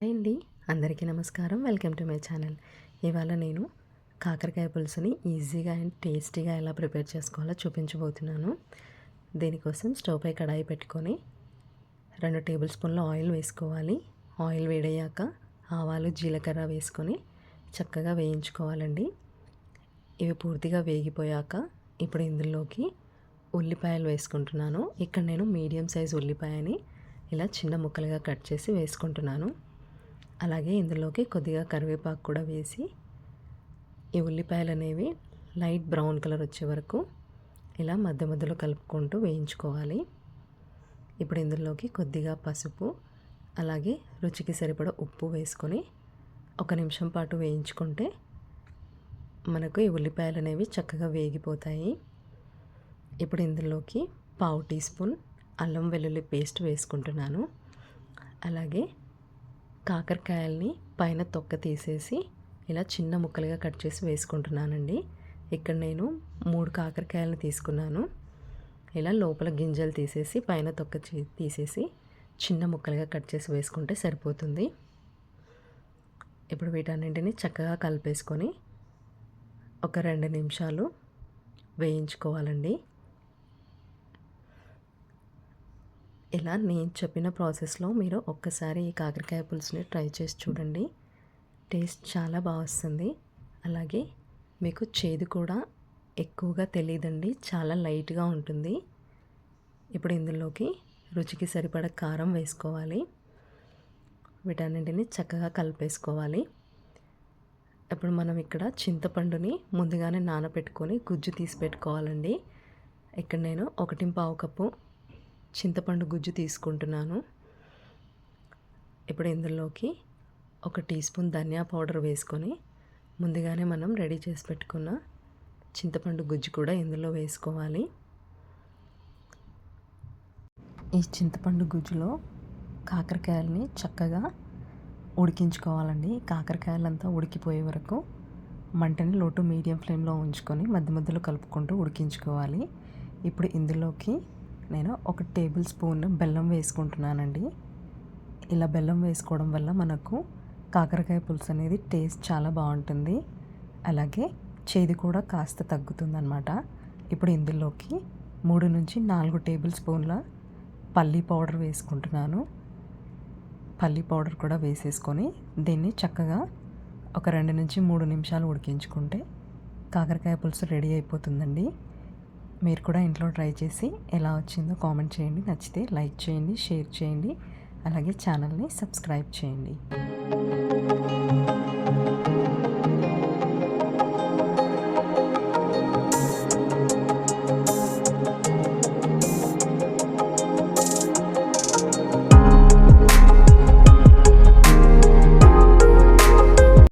Hi అండి, అందరికీ నమస్కారం. Welcome to my channel. ఇవాళ నేను కాకరకాయ పులుసుని ఈజీగా అండ్ టేస్టీగా ఎలా ప్రిపేర్ చేసుకోవాలో చూపించబోతున్నాను. దీనికోసం స్టవ్ పై కడాయి పెట్టుకొని 2 టేబుల్ స్పూన్ల ఆయిల్ వేసుకోవాలి. ఆయిల్ వేడయ్యాక ఆవాలు జీలకర్ర వేసుకొని చక్కగా వేయించుకోవాలండి. ఇవి పూర్తిగా వేగిపోయాక ఇప్పుడు ఇందులోకి ఉల్లిపాయలు వేసుకుంటున్నాను. ఇక్కడ నేను మీడియం సైజ్ ఉల్లిపాయని ఇలా చిన్న ముక్కలుగా కట్ చేసి వేసుకుంటున్నాను. అలాగే ఇందులోకి కొద్దిగా కరివేపాకు కూడా వేసి ఈ ఉల్లిపాయలు అనేవి లైట్ బ్రౌన్ కలర్ వచ్చే వరకు ఇలా మధ్య మధ్యలో కలుపుకుంటూ వేయించుకోవాలి. ఇప్పుడు ఇందులోకి కొద్దిగా పసుపు అలాగే రుచికి సరిపడా ఉప్పు వేసుకొని 1 నిమిషం పాటు వేయించుకుంటే మనకు ఈ ఉల్లిపాయలు అనేవి చక్కగా వేగిపోతాయి. ఇప్పుడు ఇందులోకి 1/2 టీ స్పూన్ అల్లం వెల్లుల్లి పేస్ట్ వేసుకుంటున్నాను. అలాగే కాకరకాయల్ని పైన తొక్క తీసేసి ఇలా చిన్న ముక్కలుగా కట్ చేసి వేసుకుంటున్నానండి. ఇక్కడ నేను 3 కాకరకాయలను తీసుకున్నాను. ఇలా లోపల గింజలు తీసేసి పైన తొక్క తీసేసి చిన్న ముక్కలుగా కట్ చేసి వేసుకుంటే సరిపోతుంది. ఇప్పుడు వీటన్నింటినీ చక్కగా కలిపేసుకొని ఒక 2 నిమిషాలు వేయించుకోవాలండి. ఇలా నేను చెప్పిన ప్రాసెస్లో మీరు ఒక్కసారి ఈ కాకరకాయ పులుసుని ట్రై చేసి చూడండి. టేస్ట్ చాలా బాగా వస్తుంది. అలాగే మీకు చేదు కూడా ఎక్కువగా తెలియదండి, చాలా లైట్గా ఉంటుంది. ఇప్పుడు ఇందులోకి రుచికి సరిపడా కారం వేసుకోవాలి. వీటన్నింటినీ చక్కగా కలిపేసుకోవాలి. ఇప్పుడు మనం ఇక్కడ చింతపండుని ముందుగానే నానబెట్టుకొని గుజ్జు తీసి పెట్టుకోవాలండి. ఇక్కడ నేను 1.5 కప్పు చింతపండు గుజ్జు తీసుకుంటున్నాను. ఇప్పుడు ఇందులోకి 1 టీ స్పూన్ ధనియా పౌడర్ వేసుకొని ముందుగానే మనం రెడీ చేసి పెట్టుకున్న చింతపండు గుజ్జు కూడా ఇందులో వేసుకోవాలి. ఈ చింతపండు గుజ్జులో కాకరకాయలని చక్కగా ఉడికించుకోవాలండి. కాకరకాయలంతా ఉడికిపోయే వరకు మంటని లో టు మీడియం ఫ్లేమ్లో ఉంచుకొని మధ్య మధ్యలో కలుపుకుంటూ ఉడికించుకోవాలి. ఇప్పుడు ఇందులోకి నేను 1 టేబుల్ స్పూన్ బెల్లం వేసుకుంటున్నానండి. ఇలా బెల్లం వేసుకోవడం వల్ల మనకు కాకరకాయ పులుసు అనేది టేస్ట్ చాలా బాగుంటుంది. అలాగే చేదు కూడా కాస్త తగ్గుతుందన్నమాట. ఇప్పుడు ఇందులోకి 3 నుంచి 4 టేబుల్ స్పూన్ల పల్లీ పౌడర్ వేసుకుంటున్నాను. పల్లీ పౌడర్ కూడా వేసేసుకొని దీన్ని చక్కగా ఒక 2 నుంచి 3 నిమిషాలు ఉడికించుకుంటే కాకరకాయ పులుసు రెడీ అయిపోతుందండి. మీరు కూడా ఇంట్లో ట్రై చేసి ఎలా వచ్చిందో కామెంట్ చేయండి. నచ్చితే లైక్ చేయండి, షేర్ చేయండి, అలాగే ఛానల్ని సబ్స్క్రైబ్ చేయండి.